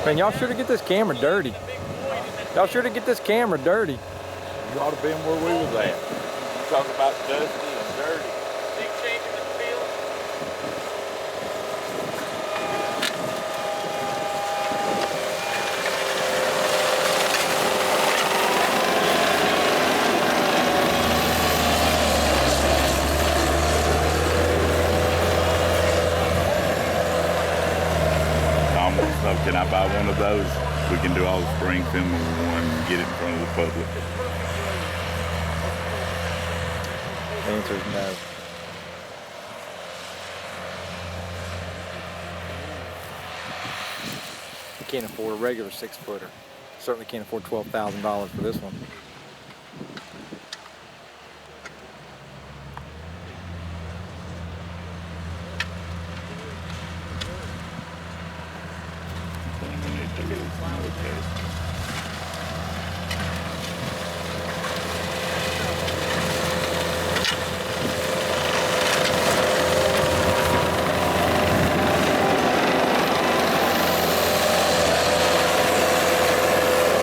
Man, y'all sure to get this camera dirty. Y'all sure to get this camera dirty. You ought to been where we was at. You talking about dusty and dirty. Big change in the field. So can I buy one of those? We can do all the spring filming with one and get it in front of the public. The answer is no. You can't afford a regular 6-footer. Certainly can't afford $12,000 for this one. We need to do another test.